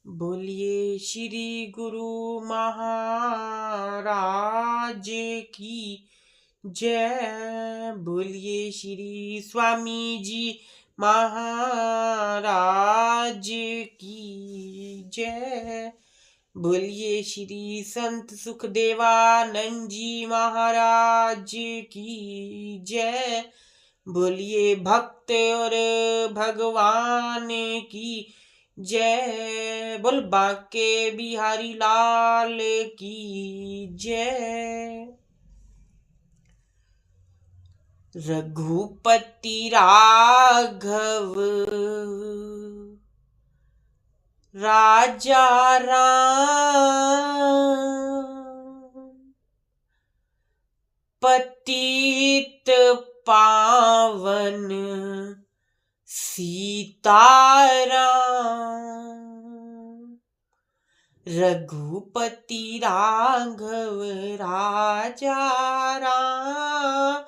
बोलिए श्री गुरु महाराज की जय। बोलिए श्री स्वामी जी महाराज की जय। बोलिए श्री संत सुखदेवानंद जी महाराज की जय। बोलिए भक्त और भगवान की जय। बोल बांके बिहारी लाल की जय। रघुपति राघव राजा राम, पतित पावन सीताराम। रघुपति राघव राजा राम,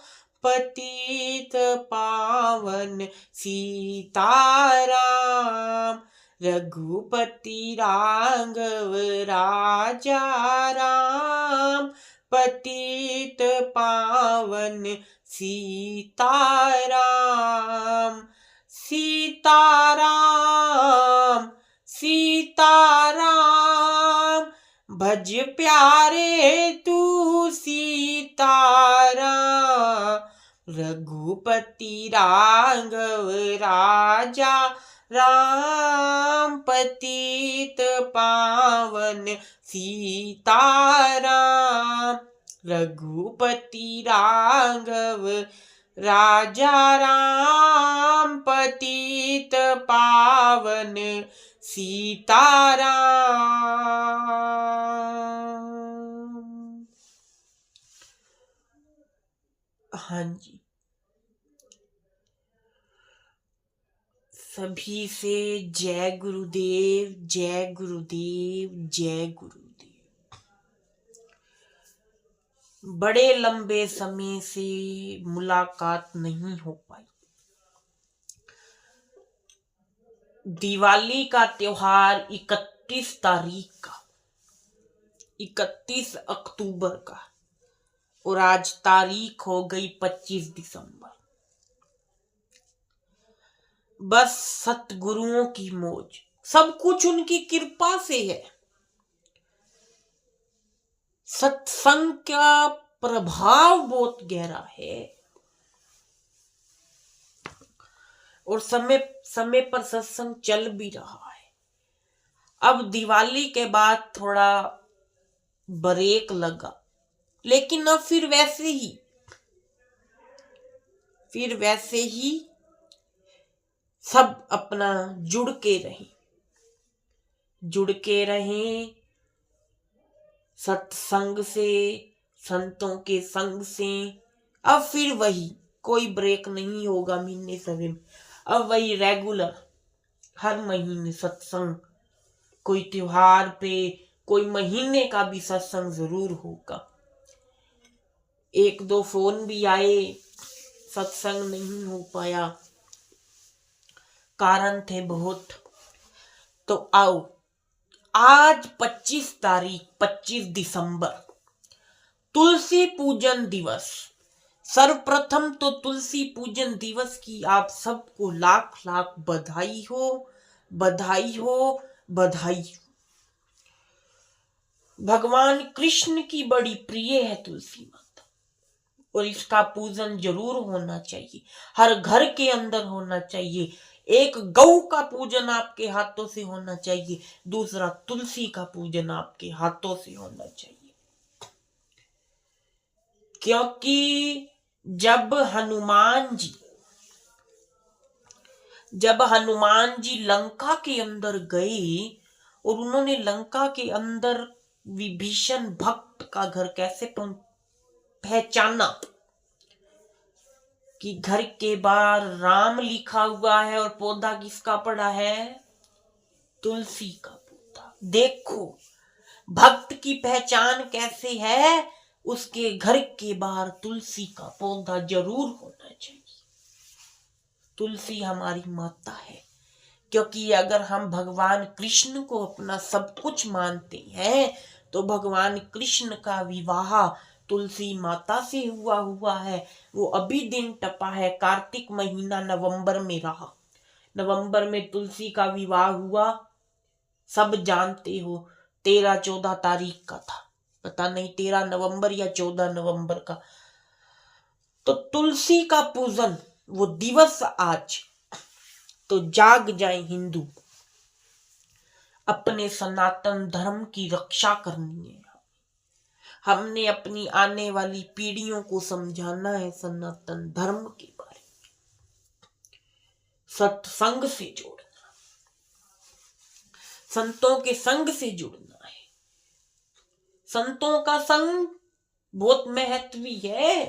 पतित पावन सीताराम। रघुपति राघव राजा राम, पतित पावन सीताराम। सीताराम सीताराम, भज प्यारे तू सीताराम। रघुपति राघव राजा राम, पतित पावन सीताराम। रघुपति राघव राजा राम, पतित पावन सीताराम। हाँ जी, सभी से जय गुरुदेव, जय गुरुदेव, जय गुरुदेव। बड़े लंबे समय से मुलाकात नहीं हो पाई। दिवाली का त्योहार 31 तारीख का, 31 अक्टूबर का, और आज तारीख हो गई 25 दिसंबर। बस सतगुरुओं की मौज, सब कुछ उनकी कृपा से है। सत्संग का प्रभाव बहुत गहरा है और समय समय पर सत्संग चल भी रहा है। अब दिवाली के बाद थोड़ा ब्रेक लगा, लेकिन अब फिर वैसे ही सब अपना जुड़ के रहें सत्संग से, संतों के संग से। अब फिर वही, कोई ब्रेक नहीं होगा महीने सवे में। अब वही रेगुलर हर महीने सत्संग, कोई त्योहार पे, कोई महीने का भी सत्संग जरूर होगा। एक दो फोन भी आए, सत्संग नहीं हो पाया, कारण थे बहुत। तो आओ, आज 25 दिसंबर, तुलसी पूजन दिवस। सर्वप्रथम तो तुलसी पूजन दिवस की आप सबको लाख लाख बधाई हो, बधाई हो, बधाई हो। भगवान कृष्ण की बड़ी प्रिय है तुलसी माता, और इसका पूजन जरूर होना चाहिए, हर घर के अंदर होना चाहिए। एक गौ का पूजन आपके हाथों से होना चाहिए, दूसरा तुलसी का पूजन आपके हाथों से होना चाहिए। क्योंकि जब हनुमान जी लंका के अंदर गए और उन्होंने लंका के अंदर विभीषण भक्त का घर कैसे पहचाना कि घर के बाहर राम लिखा हुआ है और पौधा किसका पड़ा है? तुलसी का पौधा। देखो भक्त की पहचान कैसे है, उसके घर के बाहर तुलसी का पौधा जरूर होना चाहिए। तुलसी हमारी माता है, क्योंकि अगर हम भगवान कृष्ण को अपना सब कुछ मानते हैं तो भगवान कृष्ण का विवाह तुलसी माता से हुआ है। वो अभी दिन टपा है, कार्तिक महीना नवंबर में रहा। नवंबर में तुलसी का विवाह हुआ, सब जानते हो। 13-14 तारीख का था, पता नहीं 13 नवंबर या 14 नवंबर का। तो तुलसी का पूजन वो दिवस आज। तो जाग जाए हिंदू, अपने सनातन धर्म की रक्षा करनी है। हमने अपनी आने वाली पीढ़ियों को समझाना है सनातन धर्म के बारे में। सत्संग से जोड़ना, संतों के संग से जुड़ना है। संतों का संग बहुत महत्वी है।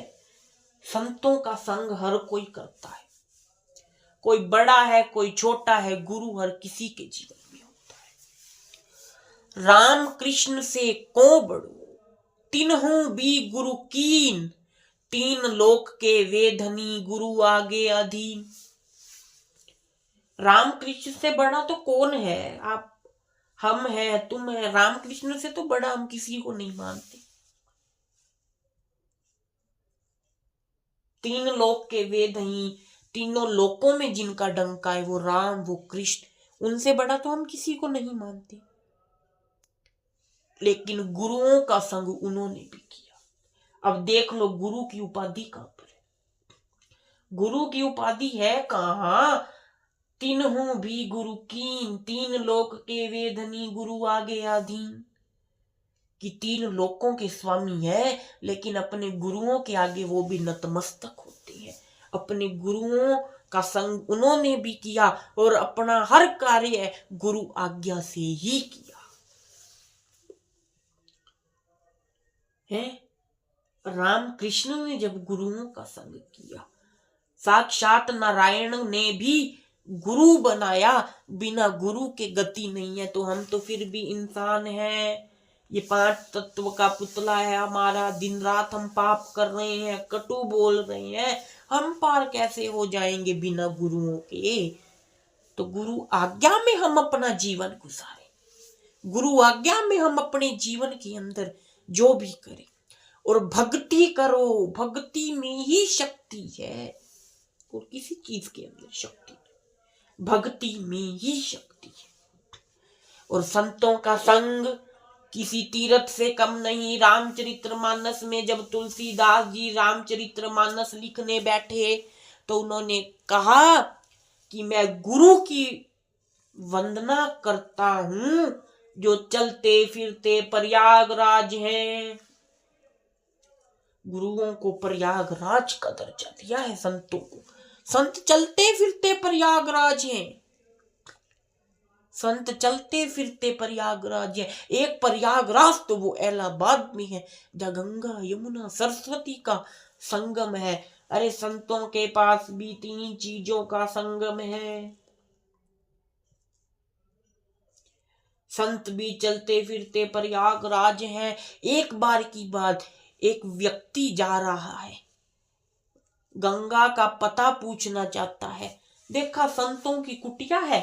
संतों का संग हर कोई करता है, कोई बड़ा है कोई छोटा है, गुरु हर किसी के जीवन में होता है। राम कृष्ण से को बड़ो, तिन्हु भी गुरु कीन, तीन लोक के वे धनी, गुरु आगे अधीन। राम कृष्ण से बड़ा तो कौन है? आप, हम है, तुम है, राम कृष्ण से तो बड़ा हम किसी को नहीं मानते। तीन लोक के वे धनी, तीनों लोकों में जिनका डंका है वो राम वो कृष्ण, उनसे बड़ा तो हम किसी को नहीं मानते। लेकिन गुरुओं का संग उन्होंने भी किया। अब देख लो गुरु की उपाधि कहां पर है? गुरु की उपाधि है कहां? तिन्हु भी गुरु कीन, तीन लोक के वे धनी, गुरु आगे अधीन। कि तीन लोकों के स्वामी है, लेकिन अपने गुरुओं के आगे वो भी नतमस्तक होते हैं। अपने गुरुओं का संग उन्होंने भी किया और अपना हर कार्य गुरु आज्ञा से ही किया है। राम कृष्ण ने जब गुरुओं का संग किया, साक्षात नारायण ने भी गुरु बनाया। बिना गुरु के गति नहीं है। तो हम तो फिर भी इंसान हैं। ये 5 तत्व का पुतला है हमारा। दिन रात हम पाप कर रहे हैं, कटु बोल रहे हैं, हम पार कैसे हो जाएंगे बिना गुरुओं के? तो गुरु आज्ञा में हम अपना जीवन गुजारें, गुरु आज्ञा में हम अपने जीवन के अंदर जो भी करें और भक्ति करो। भक्ति में ही शक्ति है और किसी चीज के अंदर शक्ति नहीं, भक्ति में ही शक्ति है। और संतों का संग किसी तीर्थ से कम नहीं। रामचरितमानस में जब तुलसीदास जी रामचरितमानस लिखने बैठे तो उन्होंने कहा कि मैं गुरु की वंदना करता हूं जो चलते फिरते प्रयागराज हैं। गुरुओं को प्रयागराज का दर्जा दिया है संतों को। संत चलते फिरते प्रयागराज हैं, संत चलते फिरते प्रयागराज है। एक प्रयागराज तो वो इलाहाबाद में है जहाँ गंगा यमुना सरस्वती का संगम है। अरे संतों के पास भी 3 चीजों का संगम है। संत भी चलते फिरते प्रयागराज हैं। एक बार की बात, एक व्यक्ति जा रहा है, गंगा का पता पूछना चाहता है। देखा संतों की कुटिया है,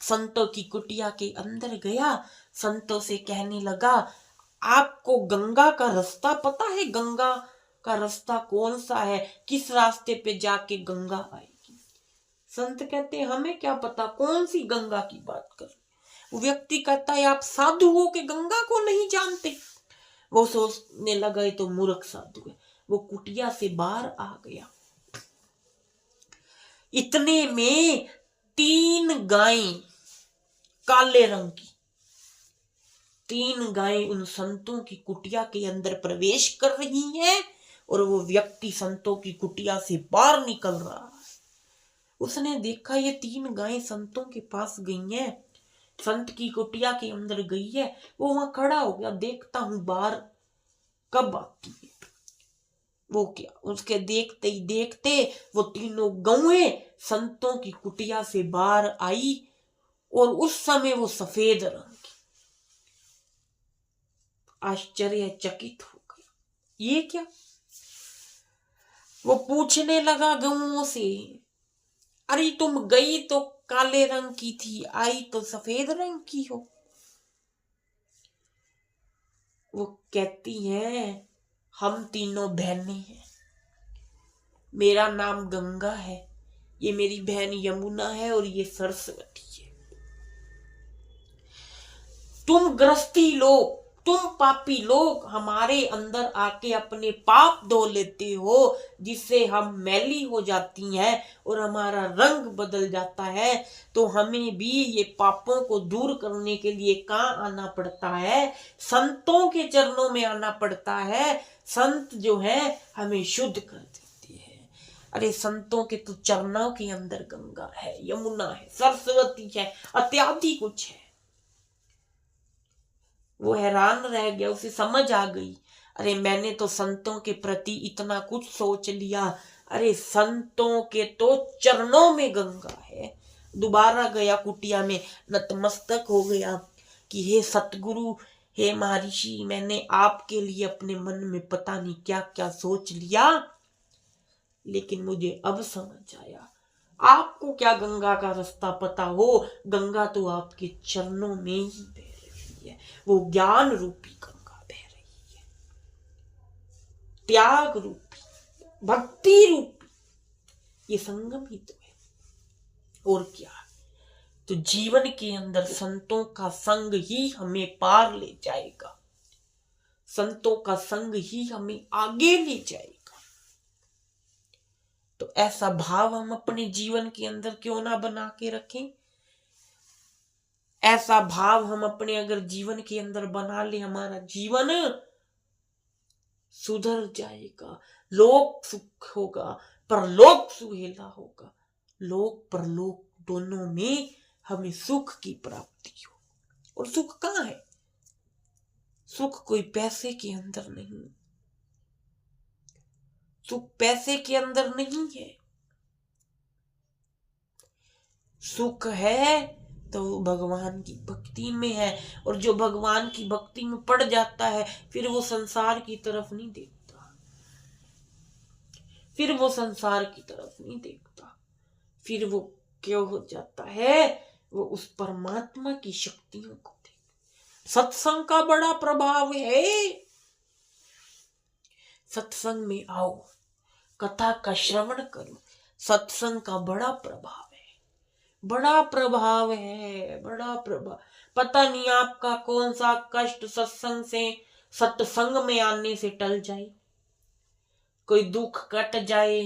संतों की कुटिया के अंदर गया, संतों से कहने लगा आपको गंगा का रास्ता पता है? गंगा का रास्ता कौन सा है? किस रास्ते पे जाके गंगा आएगी? संत कहते हमें क्या पता, कौन सी गंगा की बात कर? वो व्यक्ति कहता है आप साधु हो के गंगा को नहीं जानते? वो सोचने लगा ये तो मूर्ख साधु है। वो कुटिया से बाहर आ गया। इतने में 3 गायें, काले रंग की 3 गायें उन संतों की कुटिया के अंदर प्रवेश कर रही हैं और वो व्यक्ति संतों की कुटिया से बाहर निकल रहा है। उसने देखा ये 3 गायें संतों के पास गई हैं, संत की कुटिया के अंदर गई है। वो वहां खड़ा हो गया, देखता हूं बाहर कब आती है। वो क्या, उसके देखते ही देखते वो तीनों गौएं संतों की कुटिया से बाहर आई और उस समय वो सफेद रंग की। आश्चर्यचकित हो गया, ये क्या? वो पूछने लगा गौओं से, अरे तुम गई तो काले रंग की थी, आई तो सफेद रंग की हो। वो कहती है हम तीनों बहनें हैं, मेरा नाम गंगा है, ये मेरी बहन यमुना है और ये सरस्वती है। तुम गृहस्थी लोग, तुम पापी लोग हमारे अंदर आके अपने पाप धो लेते हो, जिससे हम मैली हो जाती हैं और हमारा रंग बदल जाता है। तो हमें भी ये पापों को दूर करने के लिए कहाँ आना पड़ता है? संतों के चरणों में आना पड़ता है। संत जो है हमें शुद्ध कर देते हैं। अरे संतों के तो चरणों के अंदर गंगा है, यमुना है, सरस्वती है, इत्यादि कुछ है। वो हैरान रह गया, उसे समझ आ गई, अरे मैंने तो संतों के प्रति इतना कुछ सोच लिया, अरे संतों के तो चरणों में गंगा है। दोबारा गया कुटिया में, नतमस्तक हो गया कि हे सतगुरु, हे महर्षि, मैंने आपके लिए अपने मन में पता नहीं क्या क्या सोच लिया, लेकिन मुझे अब समझ आया, आपको क्या गंगा का रास्ता पता हो? गंगा तो आपके चरणों में ही बह रही है, वो ज्ञान रूपी गंगा बह रही है, त्याग रूपी, भक्ति रूपी, ये संगम ही तो है। और क्या? तो जीवन के अंदर संतों का संग ही हमें पार ले जाएगा, संतों का संग ही हमें आगे ले जाएगा। तो ऐसा भाव हम अपने जीवन के अंदर क्यों ना बना के रखें? ऐसा भाव हम अपने अगर जीवन के अंदर बना ले, हमारा जीवन सुधर जाएगा, लोक सुख होगा, परलोक सुहेला होगा, लोक परलोक दोनों में हमें सुख की प्राप्ति हो। और सुख कहाँ है? सुख कोई पैसे के अंदर नहीं, सुख पैसे के अंदर नहीं है। सुख है तो भगवान की भक्ति में है, और जो भगवान की भक्ति में पड़ जाता है फिर वो संसार की तरफ नहीं देखता, फिर वो संसार की तरफ नहीं देखता, फिर वो क्यों हो जाता है? वो उस परमात्मा की शक्तियों को देख। सत्संग का बड़ा प्रभाव है। सत्संग में आओ, कथा का श्रवण करो, सत्संग का बड़ा प्रभाव है, बड़ा प्रभाव है, बड़ा प्रभाव। पता नहीं आपका कौन सा कष्ट सत्संग से, सत्संग में आने से टल जाए, कोई दुख कट जाए,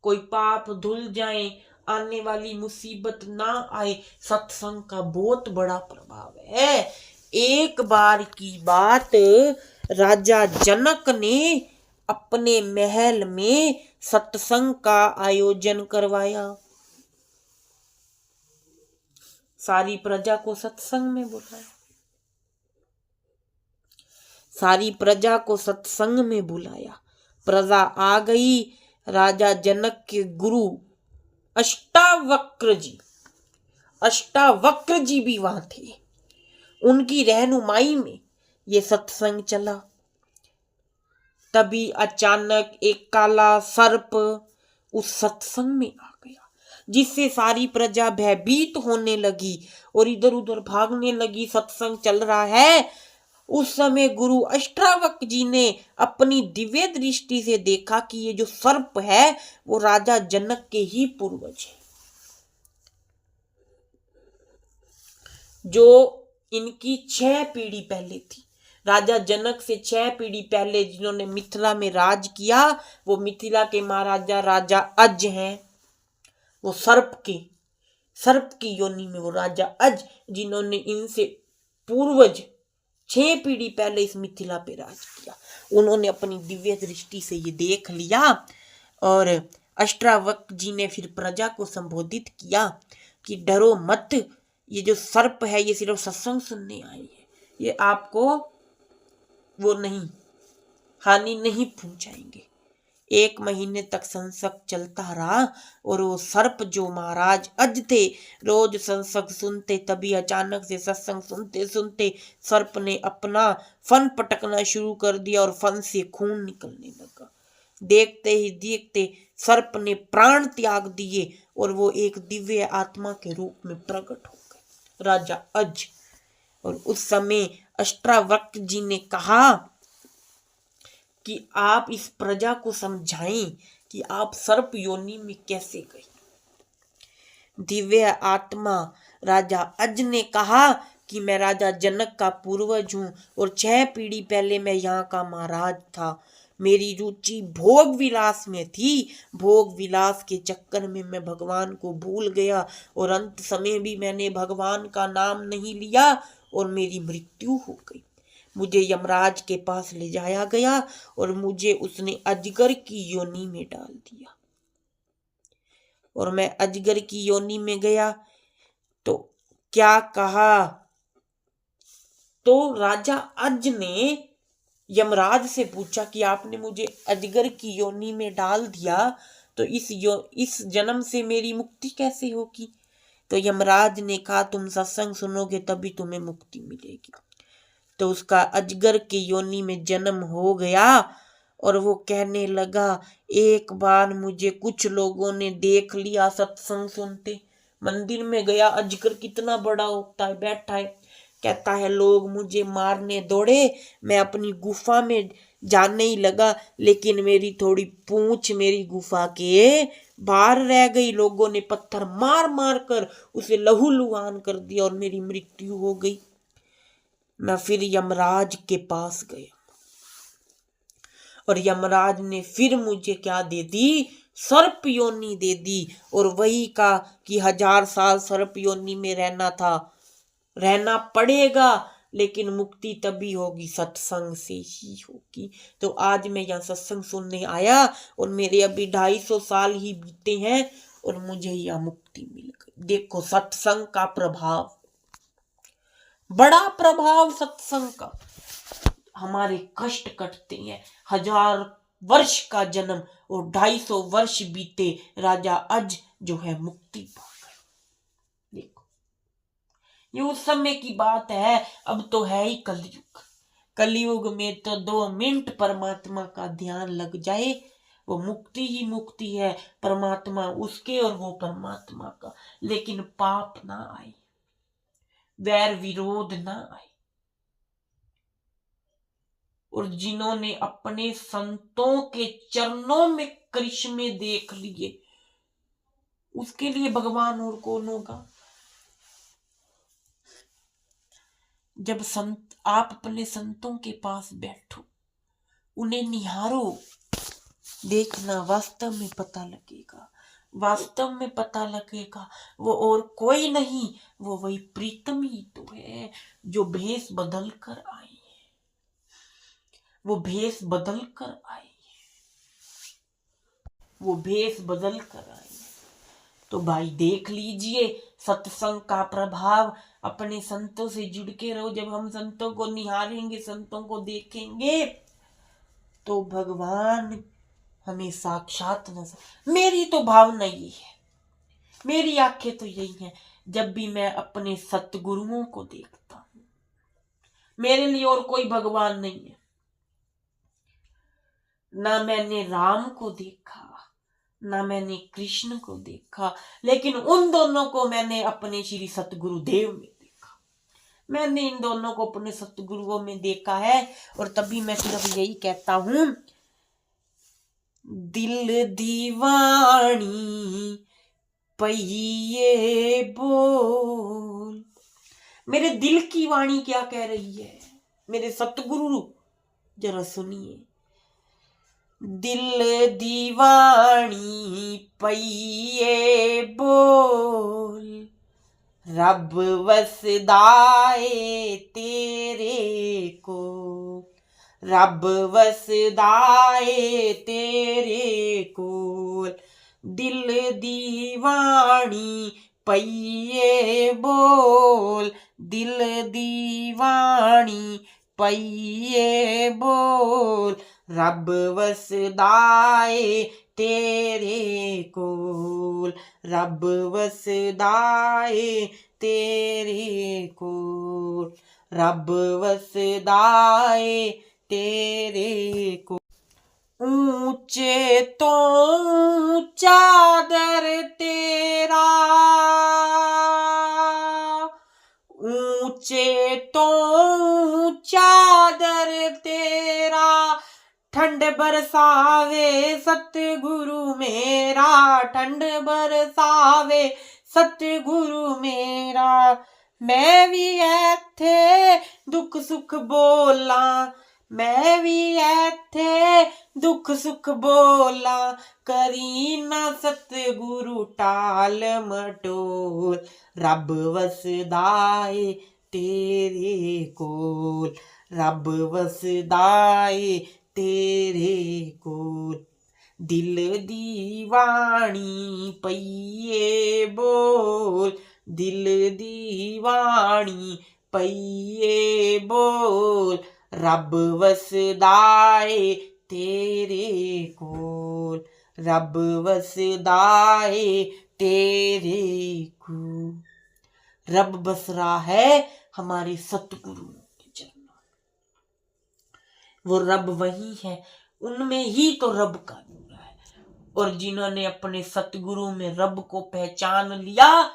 कोई पाप धुल जाए, आने वाली मुसीबत ना आए। सत्संग का बहुत बड़ा प्रभाव है। एक बार की बात, राजा जनक ने अपने महल में सत्संग का आयोजन करवाया, सारी प्रजा को सत्संग में बुलाया, सारी प्रजा को सत्संग में बुलाया। प्रजा आ गई। राजा जनक के गुरु अष्टावक्र जी भी वहां थे। उनकी रहनुमाई में ये सत्संग चला। तभी अचानक एक काला सर्प उस सत्संग में आ गया, जिससे सारी प्रजा भयभीत होने लगी और इधर उधर भागने लगी। सत्संग चल रहा है, उस समय गुरु अष्टावक्र जी ने अपनी दिव्य दृष्टि से देखा कि ये जो सर्प है वो राजा जनक के ही पूर्वज है, जो इनकी 6 पीढ़ी पहले थी। राजा जनक से 6 पीढ़ी पहले जिन्होंने मिथिला में राज किया, वो मिथिला के महाराजा राजा अज हैं। वो सर्प की योनि में वो राजा अज, जिन्होंने इनसे पूर्वज 6 पीढ़ी पहले इस मिथिला पे राज किया, उन्होंने अपनी दिव्य दृष्टि से ये देख लिया। और अष्टावक्र जी ने फिर प्रजा को संबोधित किया कि डरो मत, ये जो सर्प है ये सिर्फ सत्संग सुनने आई है, ये आपको वो नहीं, हानि नहीं पहुंचाएंगे। 1 महीने तक संसर्ग चलता रहा और वो सर्प जो महाराज अज थे रोज संसर्ग सुनते, तभी अचानक से सत्संग सुनते सुनते सर्प ने अपना फन पटकना शुरू कर दिया और फन से खून निकलने लगा। देखते ही देखते सर्प ने प्राण त्याग दिए और वो एक दिव्य आत्मा के रूप में प्रकट हो गए, राजा अज। और उस समय अष्टावक्र जी ने कहा कि आप इस प्रजा को समझाएं कि आप सर्प योनि में कैसे गए। दिव्य आत्मा राजा अज ने कहा कि मैं राजा जनक का पूर्वज हूँ और 6 पीढ़ी पहले मैं यहाँ का महाराज था। मेरी रुचि भोग विलास में थी। भोग विलास के चक्कर में मैं भगवान को भूल गया और अंत समय भी मैंने भगवान का नाम नहीं लिया और मेरी मृत्यु हो गई। मुझे यमराज के पास ले जाया गया और मुझे उसने अजगर की योनि में डाल दिया और मैं अजगर की योनि में गया तो क्या कहा, तो राजा अज ने यमराज से पूछा कि आपने मुझे अजगर की योनि में डाल दिया तो इस जन्म से मेरी मुक्ति कैसे होगी। तो यमराज ने कहा तुम सत्संग सुनोगे तभी तुम्हें मुक्ति मिलेगी। तो उसका अजगर की योनि में जन्म हो गया और वो कहने लगा एक बार मुझे कुछ लोगों ने देख लिया सत्संग सुनते, मंदिर में गया, अजगर कितना बड़ा होता है बैठा है, कहता है लोग मुझे मारने दौड़े, मैं अपनी गुफा में जाने ही लगा लेकिन मेरी थोड़ी पूंछ मेरी गुफा के बाहर रह गई। लोगों ने पत्थर मार मार कर उसे लहूलुहान कर दिया और मेरी मृत्यु हो गई। मैं फिर यमराज के पास गया और यमराज ने फिर मुझे क्या दे दी, सर्प योनि दे दी और वही कहा कि 1000 साल सर्प योनि में रहना था, रहना पड़ेगा लेकिन मुक्ति तभी होगी सत्संग से ही होगी। तो आज मैं यहाँ सत्संग सुनने आया और मेरे अभी 250 साल ही बीते हैं और मुझे यह मुक्ति मिल गई। देखो सत्संग का प्रभाव, बड़ा प्रभाव सत्संग का। हमारे कष्ट कटते हैं, 1000 वर्ष का जन्म और 250 वर्ष बीते, राजा अज जो है मुक्ति पा गए। देखो ये उस समय की बात है, अब तो है ही कलयुग। कलयुग में तो 2 मिनट परमात्मा का ध्यान लग जाए वो मुक्ति ही मुक्ति है, परमात्मा उसके और वो परमात्मा का। लेकिन पाप ना आए, वैर विरोध ना आए। और जिन्होंने अपने संतों के चरणों में करिश्मे देख लिए उसके लिए भगवान और कौन होगा। जब संत आप अपने संतों के पास बैठो, उन्हें निहारो, देखना वास्तव में पता लगेगा, वास्तव में पता लगेगा वो और कोई नहीं, वो वही प्रीतम ही तो है जो भेष बदल कर आई है, वो भेष बदल कर आई, वो भेष बदल कर आई। तो भाई देख लीजिए सत्संग का प्रभाव, अपने संतों से जुड़ के रहो। जब हम संतों को निहारेंगे, संतों को देखेंगे तो भगवान हमें साक्षात नजर। मेरी तो भावना यही है, मेरी आंखें तो यही है, जब भी मैं अपने सतगुरुओं को देखता हूं, मेरे लिए और कोई भगवान नहीं है। ना मैंने राम को देखा, ना मैंने कृष्ण को देखा, लेकिन उन दोनों को मैंने अपने श्री सतगुरुदेव में देखा। मैंने इन दोनों को अपने सतगुरुओं में देखा है और तभी मैं सिर्फ यही कहता हूं, दिल दीवानी पहिए बोल। मेरे दिल की वाणी क्या कह रही है, मेरे सतगुरु जरा सुनिए। दिल दीवानी पहिए बोल, रब वसदाए तेरे को, रब वसदाए तेरे को। दिल दीवानी पहिए बोल, दिल दीवानी पहिए बोल, रब वसदाए तेरे कोल, रब वसदाए तेरे कोल, रब वसदाए तेरे को। ऊंचे तो ऊंचा दर तेरा, ऊंचे तो ऊंचा दर तेरा, ठंड बरसावे सतगुरु मेरा, ठंड बरसावे सतगुरु मेरा। मैं भी ऐथे दुख सुख बोला, मैं भी ऐथे दुख सुख बोला, करी ना सतगुरु टाल मटोल, रब वसदाए तेरे कोल, रब वसदाए तेरे कोल। दिल दीवानी पईए बोल, दिल दीवानी पईए बोल, रब वसदाए तेरे कोल, रब वसदाए तेरे कोल। रब बस रहा है हमारे सतगुरु के चरणों में। वो रब वही है, उनमें ही तो रब का नूर है। और जिन्होंने अपने सतगुरु में रब को पहचान लिया,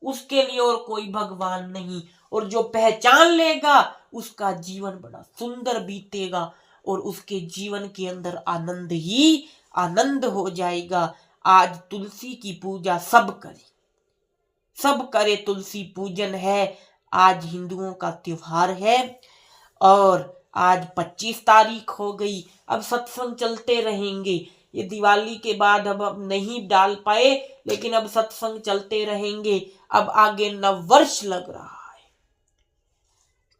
उसके लिए और कोई भगवान नहीं। और जो पहचान लेगा उसका जीवन बड़ा सुंदर बीतेगा और उसके जीवन के अंदर आनंद ही आनंद हो जाएगा। आज तुलसी की पूजा सब करे, सब करे, तुलसी पूजन है। आज हिंदुओं का त्योहार है और आज 25 तारीख हो गई। अब सत्संग चलते रहेंगे। ये दिवाली के बाद अब नहीं डाल पाए, लेकिन अब सत्संग चलते रहेंगे। अब आगे नव वर्ष लग रहा है,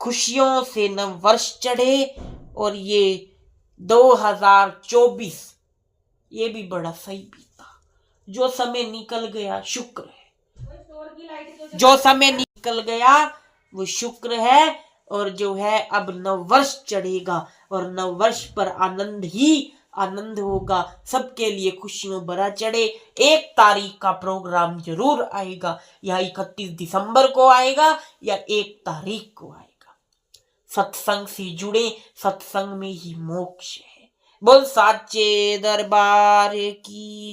खुशियों से नव वर्ष चढ़े और ये 2024 ये भी बड़ा सही बीता। जो समय निकल गया शुक्र है, जो समय निकल गया वो शुक्र है। और जो है अब नव वर्ष चढ़ेगा और नव वर्ष पर आनंद ही आनंद होगा। सबके लिए खुशियों भरा चढ़े। 1 तारीख का प्रोग्राम जरूर आएगा, या 31 दिसंबर को आएगा या 1 तारीख को आएगा। सत्संग से जुड़े, सत्संग में ही मोक्ष है। बोल साचे दरबार की।